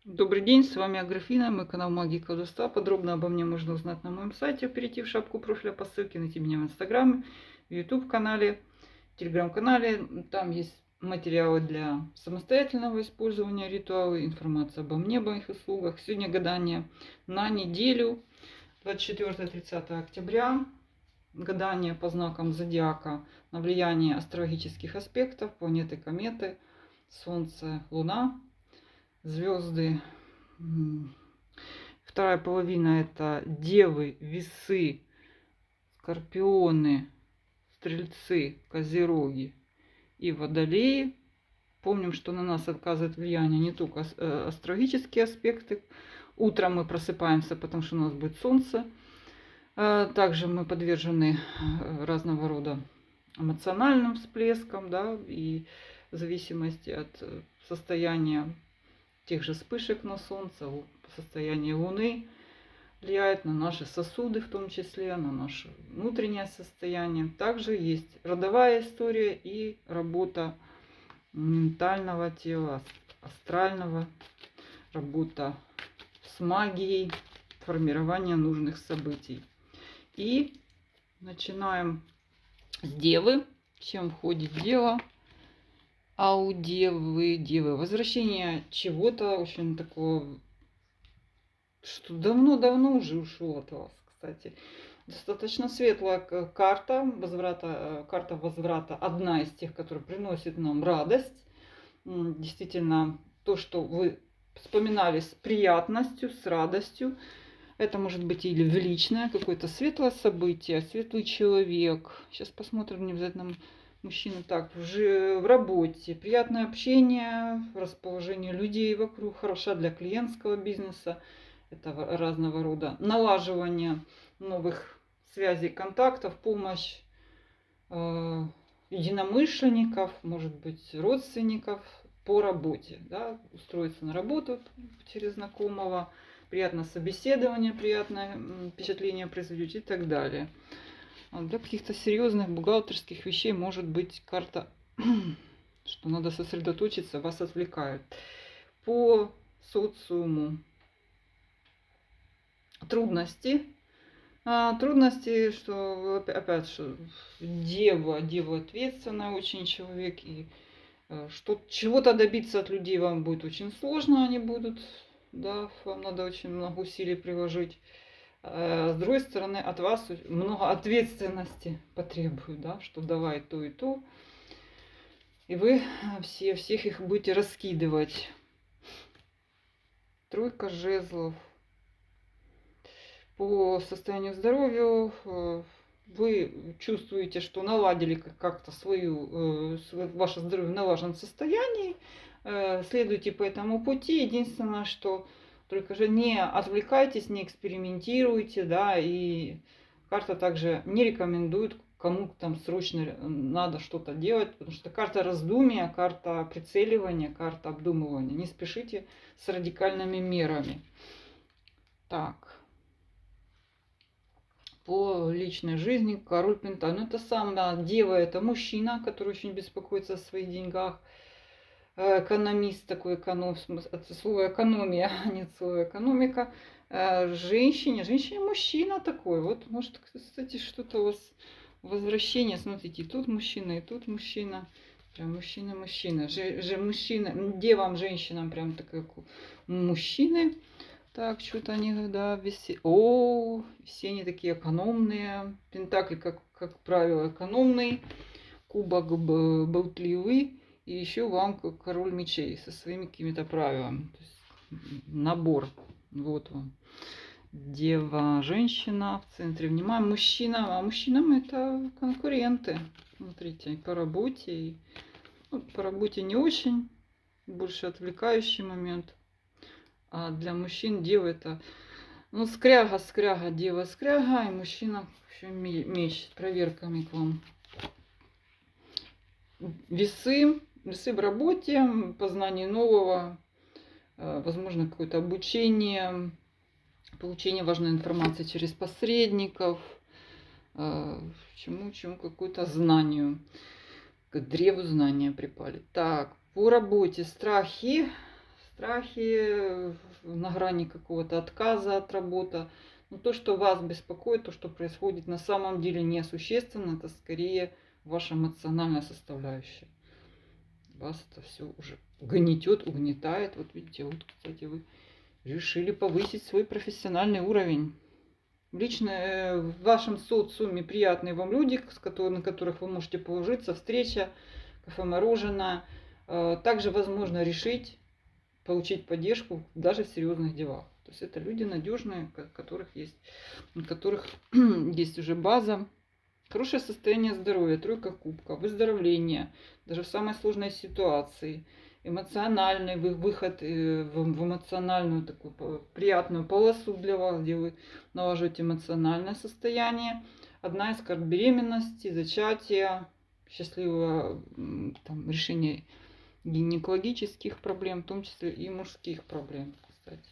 Добрый день, с вами Аграфина, мой канал Магии и Колдовства. Подробно обо мне можно узнать на моем сайте, перейти в шапку профиля по ссылке, найти меня в Инстаграме, в Ютуб канале, Телеграм-канале. Там есть материалы для самостоятельного использования ритуала, информация обо мне, обо моих услугах. Сегодня гадание на неделю 24-30 октября. Гадание по знакам зодиака на влияние астрологических аспектов, планеты, кометы, Солнце, Луна, звезды. Вторая половина — это девы, весы, скорпионы, стрельцы, козероги и водолеи. Помним, что на нас оказывает влияние не только астрологические аспекты. Утром мы просыпаемся, потому что у нас будет солнце. Также мы подвержены разного рода эмоциональным всплескам, да, и в зависимости от состояния тех же вспышек на солнце, состояние Луны влияет на наши сосуды, в том числе на наше внутреннее состояние. Также есть родовая история и работа ментального тела, астрального, работа с магией, формирование нужных событий. И начинаем с Девы. Чем входит Дева? А у Девы возвращение чего-то очень такого, что давно-давно уже ушло от вас, кстати. Достаточно светлая карта возврата, одна из тех, которая приносит нам радость. Действительно, то, что вы вспоминали с приятностью, с радостью. Это может быть или величное, какое-то светлое событие, светлый человек. Сейчас посмотрим, не обязательно мужчина. Так, в работе, приятное общение, расположение людей вокруг, хороша для клиентского бизнеса. Это разного рода налаживание новых связей, контактов, помощь единомышленников, может быть, родственников по работе. Да, устроиться на работу через знакомого, приятное собеседование, приятное впечатление произведете и так далее. А для каких-то серьезных бухгалтерских вещей может быть карта, что надо сосредоточиться, вас отвлекают. По социуму трудности. Трудности, что опять же дева ответственная очень человек, и что чего-то добиться от людей вам будет очень сложно, они будут, да, вам надо очень много усилий приложить. С другой стороны, от вас много ответственности потребуют, да, что давай то и то. И вы всех их будете раскидывать. Тройка жезлов. По состоянию здоровья вы чувствуете, что наладили как-то ваше здоровье в налаженном состоянии. Следуйте по этому пути. Единственное, что только же не отвлекайтесь, не экспериментируйте, да, и карта также не рекомендует кому там срочно надо что-то делать, потому что карта раздумия, карта прицеливания, карта обдумывания. Не спешите с радикальными мерами. Так. По личной жизни король Пентаклей. Ну, это сам, да, дева, это мужчина, который очень беспокоится о своих деньгах. Экономист такой, это слово экономия, а не слово экономика. Женщине мужчина такой. Вот, может, кстати, что-то у вас возвращение. Смотрите, и тут мужчина, и тут мужчина. Прям мужчина. Мужчина, девам, женщинам прям так как мужчины. Так, что-то они, да, все они такие экономные. Пентакли, как правило, экономный. Кубок болтливый. И еще вам король мечей со своими какими-то правилами. То есть набор. Вот вам. Дева, женщина в центре внимания. Мужчина. А мужчинам это конкуренты. Смотрите, по работе. Ну, по работе не очень. Больше отвлекающий момент. А для мужчин дева это, ну, скряга, дева скряга, и мужчина еще меч с проверками к вам. Весы в работе, познание нового, возможно, какое-то обучение, получение важной информации через посредников, чему какое-то знанию, к древу знания припали. Так, по работе страхи страхи, на грани какого-то отказа от работы. Но то, что вас беспокоит, то, что происходит, на самом деле несущественно, это скорее ваша эмоциональная составляющая. Вас это все уже гнетет, угнетает. Вот видите, вот, кстати, вы решили повысить свой профессиональный уровень. Лично в вашем социуме приятные вам люди, на которых вы можете положиться, встреча, кафе, мороженое. Также возможно решить, получить поддержку даже в серьезных делах. То есть это люди надежные, у которых есть уже база. Хорошее состояние здоровья, тройка кубков, выздоровление, даже в самой сложной ситуации. Эмоциональный выход в эмоциональную такую приятную полосу для вас, где вы налаживаете эмоциональное состояние. Одна из карт беременности, зачатия, счастливого там, решения гинекологических проблем, в том числе и мужских проблем, кстати.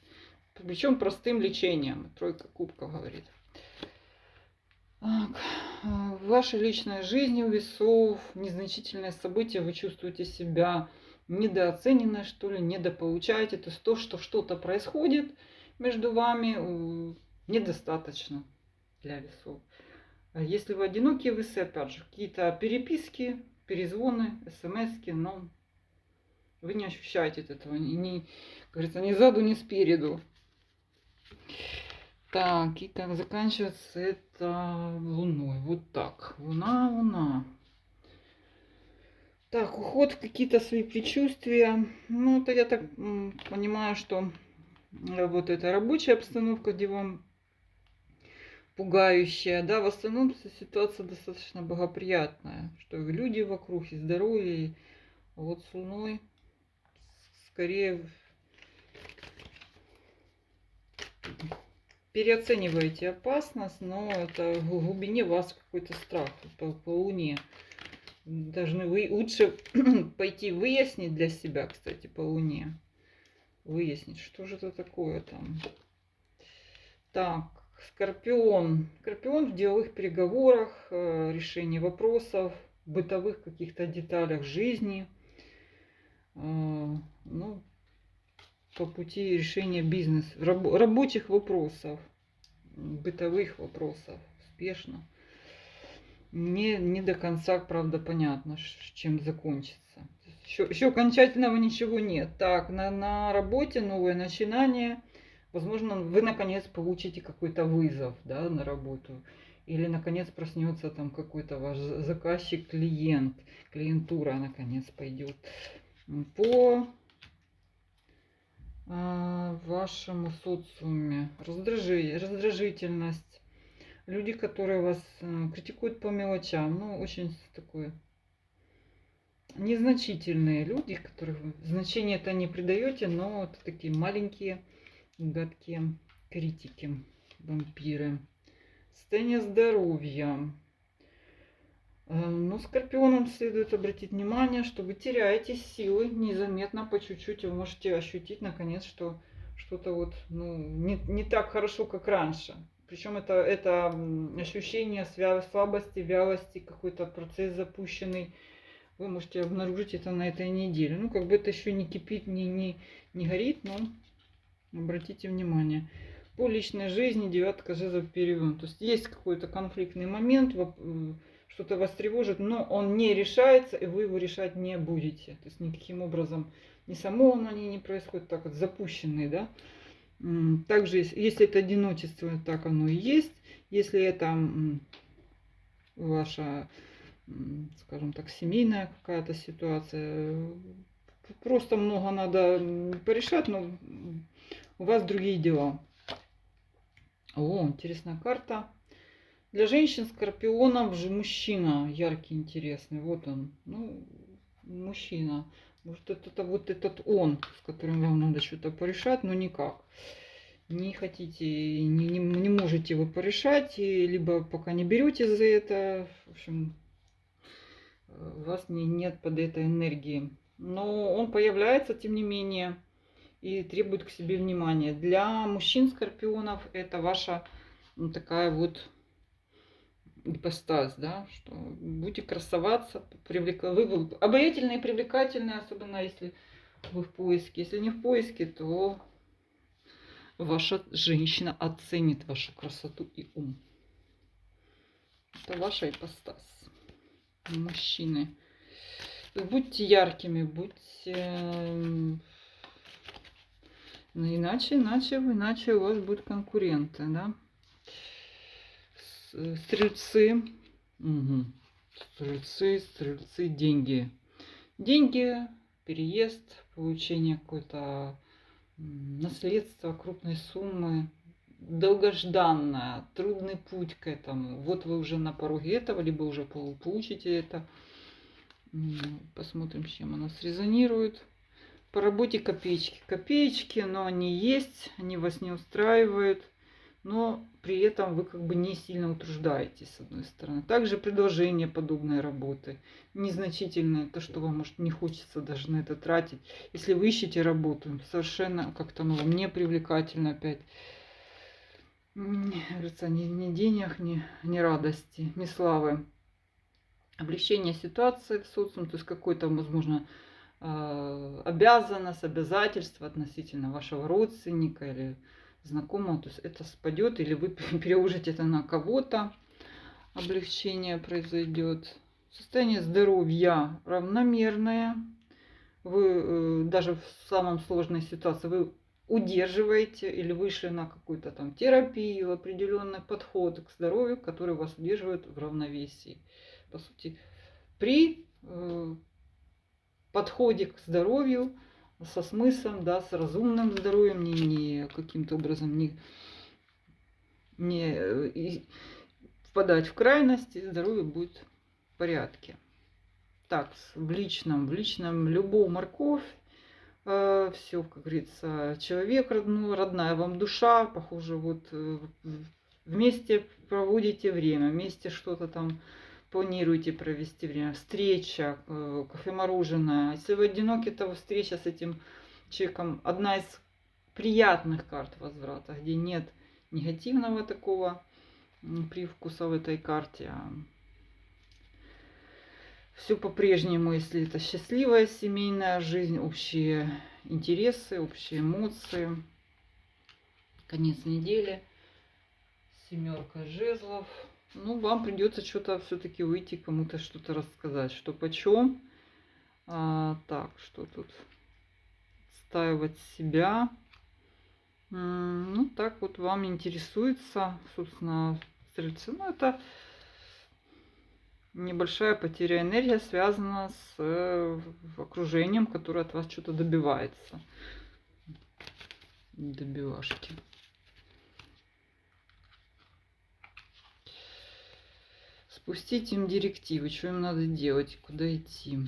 Причем простым лечением, тройка кубков говорит. Так, в вашей личной жизни у весов незначительное событие, вы чувствуете себя недооцененной, что ли, недополучаете. То есть то, что что-то происходит между вами, недостаточно для весов. Если вы одинокие весы, опять же, какие-то переписки, перезвоны, смски, но вы не ощущаете этого, как говорится, ни сзаду, ни спереду. Так, и как заканчивается это Луной. Вот так. Луна. Так, уход в какие-то свои предчувствия. Ну, это я так понимаю, что вот эта рабочая обстановка, где вам пугающая, да, в остальном ситуация достаточно благоприятная, что и люди вокруг, и здоровье, и вот с Луной скорее переоцениваете опасность, но это в глубине вас какой-то страх по Луне. Должны вы лучше пойти выяснить для себя, кстати, по Луне. Выяснить, что же это такое там. Так, Скорпион. Скорпион в деловых переговорах, решении вопросов, бытовых каких-то деталях жизни. Ну, по пути решения рабочих вопросов, бытовых вопросов. Успешно. Не до конца, правда, понятно, чем закончится. Еще окончательного ничего нет. Так, на работе новое начинание. Возможно, вы наконец получите какой-то вызов, да, на работу. Или наконец проснется там какой-то ваш заказчик, клиентура наконец пойдет. По вашему социуме раздражительность. Люди, которые вас критикуют по мелочам, ну, очень такое незначительные люди, которых вы значения это не придаете, но это такие маленькие, гадкие критики, вампиры. Состояние здоровья. Ну, скорпионам следует обратить внимание, что вы теряете силы незаметно, по чуть-чуть. Вы можете ощутить, наконец, что что-то вот, ну, не так хорошо, как раньше. Причем это ощущение слабости, вялости, какой-то процесс запущенный. Вы можете обнаружить это на этой неделе. Ну, как бы это еще не кипит, не горит, но обратите внимание. По личной жизни девятка жезлов перевернут. То есть есть какой-то конфликтный момент, что-то вас тревожит, но он не решается, и вы его решать не будете. То есть никаким образом ни само оно не происходит, так вот запущенный, да. Также, если это одиночество, так оно и есть. Если это ваша, скажем так, семейная какая-то ситуация, просто много надо порешать, но у вас другие дела. О, интересная карта. Для женщин скорпионов же мужчина яркий, интересный. Вот он. Ну, мужчина. Может, это вот этот он, с которым вам надо что-то порешать, но никак. Не хотите, не можете вы порешать, либо пока не берете за это. В общем, у вас нет под этой энергии. Но он появляется, тем не менее, и требует к себе внимания. Для мужчин скорпионов это ваша такая вот ипостась, да, что будете красоваться, вы обаятельные и привлекательные, особенно если вы в поиске. Если не в поиске, то ваша женщина оценит вашу красоту и ум. Это ваша ипостась. Мужчины. Будьте яркими, будьте... Иначе у вас будут конкуренты, да? Стрельцы. Угу. Стрельцы, деньги. Деньги, переезд, получение какой-то наследства, крупной суммы, долгожданное, трудный путь к этому. Вот вы уже на пороге этого, либо уже получите это. Посмотрим, с чем она срезонирует. По работе копеечки. Копеечки, но они есть, они вас не устраивают, но при этом вы как бы не сильно утруждаетесь, с одной стороны. Также предложение подобной работы. Незначительное, то, что вам, может, не хочется даже на это тратить. Если вы ищете работу, совершенно как-то вам не привлекательно опять. Говорится, ни денег, ни радости, ни славы. Облегчение ситуации в социуме, то есть какой-то, возможно, обязанность, обязательство относительно вашего родственника или знакомого, то есть это спадет, или вы переложите это на кого-то, облегчение произойдет. Состояние здоровья равномерное. Вы даже в самом сложной ситуации вы удерживаете или вышли на какую-то там терапию, определенный подход к здоровью, который вас удерживает в равновесии. По сути, при подходе к здоровью со смыслом, да, с разумным здоровьем, не каким-то образом не впадать в крайности, здоровье будет в порядке. Так, в личном любовь, морковь, все, как говорится, человек родная вам душа, похоже, вот вместе проводите время, вместе что-то там планируете провести время, встреча, кофе-мороженое. Если вы одиноки, то встреча с этим человеком одна из приятных карт возврата, где нет негативного такого привкуса в этой карте. Все по-прежнему, если это счастливая семейная жизнь, общие интересы, общие эмоции. Конец недели. 7 жезлов. Ну, вам придется что-то все-таки выйти, кому-то что-то рассказать. Что почем. Так, что тут? Отстаивать себя. Ну, так вот вам интересуется, собственно, стрельцы. Ну, это небольшая потеря энергии связана с окружением, которое от вас что-то добивается. Добивашки. Спустить им директивы, что им надо делать, куда идти.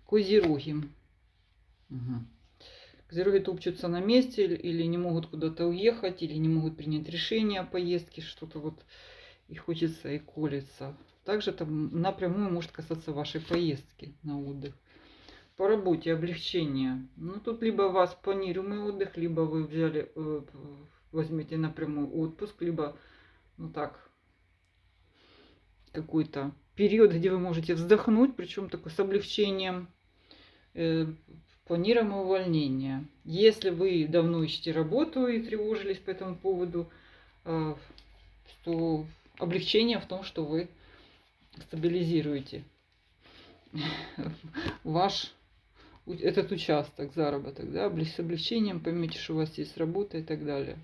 Козероги. Угу. Козероги топчутся на месте или не могут куда-то уехать, или не могут принять решение о поездке, что-то вот и хочется, и колется. Также это напрямую может касаться вашей поездки на отдых. По работе облегчение. Ну, тут либо у вас планируемый отдых, либо вы взяли, возьмете напрямую отпуск, либо, ну так, какой-то период, где вы можете вздохнуть, причем такой с облегчением. Планируемое увольнение. Если вы давно ищете работу и тревожились по этому поводу, то облегчение в том, что вы стабилизируете ваш этот участок, заработок, да, с облегчением поймете, что у вас есть работа и так далее.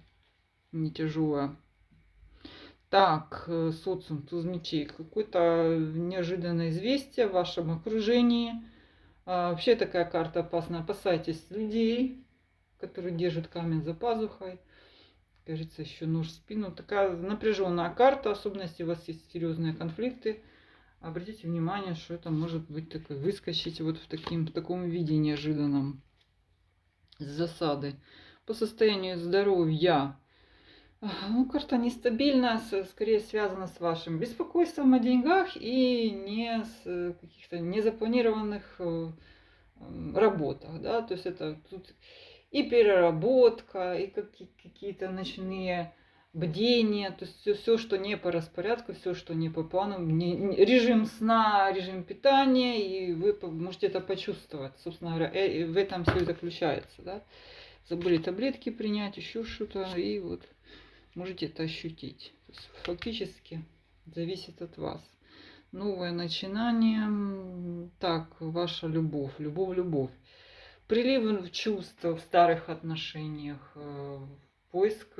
Не тяжелая. Так, социум, туз мечей. Какое-то неожиданное известие в вашем окружении. Вообще такая карта опасная. Опасайтесь людей, которые держат камень за пазухой. Кажется, еще нож в спину. Такая напряженная карта, особенно если у вас есть серьезные конфликты. Обратите внимание, что это может быть такой, выскочить вот в таком виде неожиданном. С засады. По состоянию здоровья. Ну, карта нестабильная, скорее связана с вашим беспокойством о деньгах и не с каких-то незапланированных работах, да, то есть это тут и переработка, и какие-то ночные бдение, то есть все, что не по распорядку, все, что не по плану, режим сна, режим питания, и вы можете это почувствовать. Собственно говоря, в этом все и заключается. Да? Забыли таблетки принять, еще что-то, и вот можете это ощутить. То есть фактически зависит от вас. Новое начинание. Так, ваша любовь, любовь. Прилив чувств в старых отношениях, поиск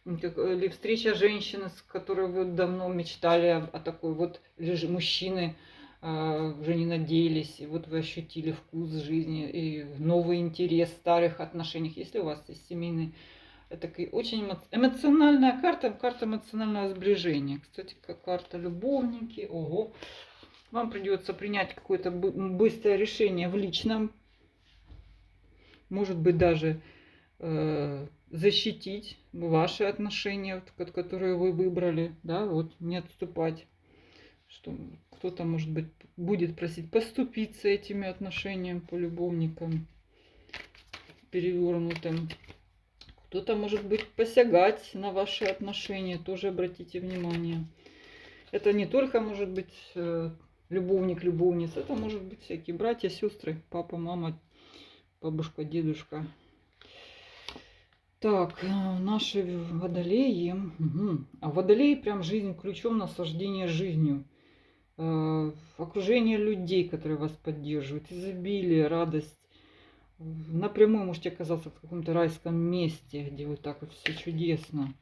или встреча женщины, с которой вы давно мечтали о такой вот, или мужчины уже не надеялись, и вот вы ощутили вкус жизни и новый интерес в старых отношениях. Если у вас есть семейный, это очень эмоциональная карта, карта эмоционального сближения. Кстати, как карта любовники. Ого! Вам придется принять какое-то быстрое решение в личном, может быть, даже защитить ваши отношения, которые вы выбрали, да, вот не отступать, что кто-то, может быть, будет просить поступиться этими отношениями по любовникам перевернутым. Кто-то, может быть, посягать на ваши отношения, тоже обратите внимание. Это не только, может быть, любовник, любовница, это может быть всякие братья, сестры, папа, мама, бабушка, дедушка. Так, наши водолеи. Угу. А водолеи прям жизнь ключом, наслаждение жизнью. Окружение людей, которые вас поддерживают, изобилие, радость. Напрямую можете оказаться в каком-то райском месте, где вот так вот все чудесно.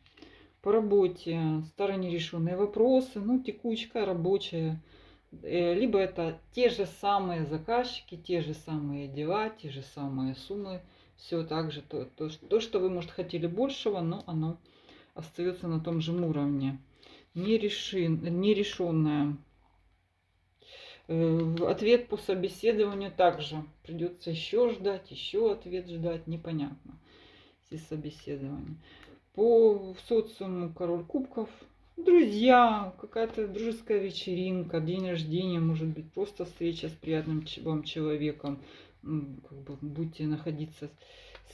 По работе, старые нерешенные вопросы, ну, текучка рабочая. Либо это те же самые заказчики, те же самые дела, те же самые суммы. Все так же, то, что вы, может, хотели большего, но оно остается на том же уровне. Нерешенное. Ответ по собеседованию также. Придется еще ждать, еще ответ ждать. Непонятно. Здесь собеседование. По социуму король кубков. Друзья, какая-то дружеская вечеринка, день рождения, может быть, просто встреча с приятным вам человеком. Как бы будете находиться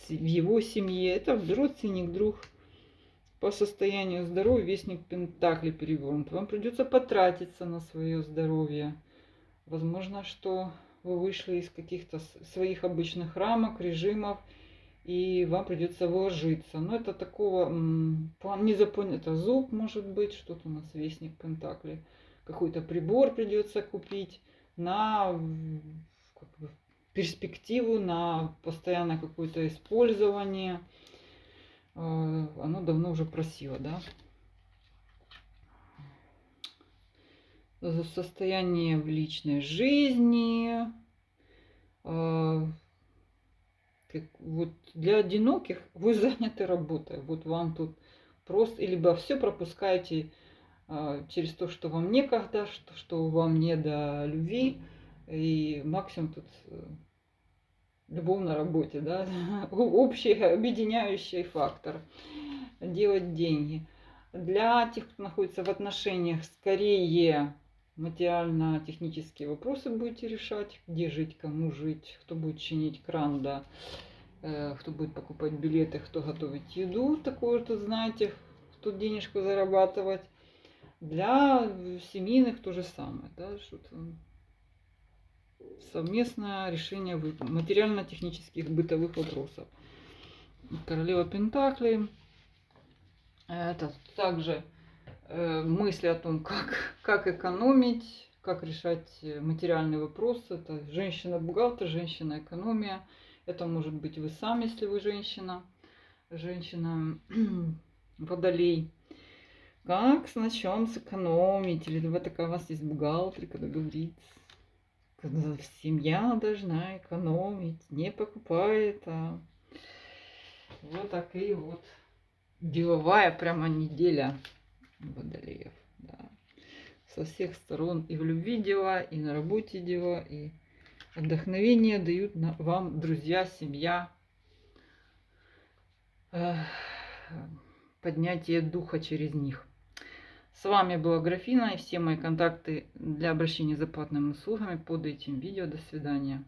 в его семье. Это родственник, друг. По состоянию здоровья вестник Пентакли перевернут. Вам придется потратиться на свое здоровье. Возможно, что вы вышли из каких-то своих обычных рамок, режимов, и вам придется вложиться. Но это такого не запомнить. Это зуб, может быть, что-то у нас вестник Пентакли. Какой-то прибор придется купить на перспективу, на постоянное какое-то использование. Оно давно уже просило, да. Состояние в личной жизни. Вот для одиноких вы заняты работой. Вот вам тут просто либо все пропускаете через то, что вам некогда, что вам не до любви. И максимум тут любовь на работе, да, общий объединяющий фактор. Делать деньги. Для тех, кто находится в отношениях, скорее материально-технические вопросы будете решать. Где жить, кому жить, кто будет чинить кран, да, кто будет покупать билеты, кто готовить еду. Такое тут знаете, кто денежку зарабатывать. Для семейных то же самое, да, что-то совместное решение материально-технических бытовых вопросов. Королева Пентаклей. Это также мысли о том, как экономить, как решать материальные вопросы. Это женщина-бухгалтер, женщина-экономия. Это может быть вы сами, если вы женщина. Женщина-водолей. Как на чем сэкономить? Или вы такая, у вас есть бухгалтер, когда говорит, семья должна экономить, не покупает. Вот такие вот деловая прямо неделя водолеев. Да. Со всех сторон и в любви дела, и на работе дела, и вдохновение дают вам друзья, семья, поднятие духа через них. С вами была Графина, и все мои контакты для обращения за платными услугами под этим видео. До свидания.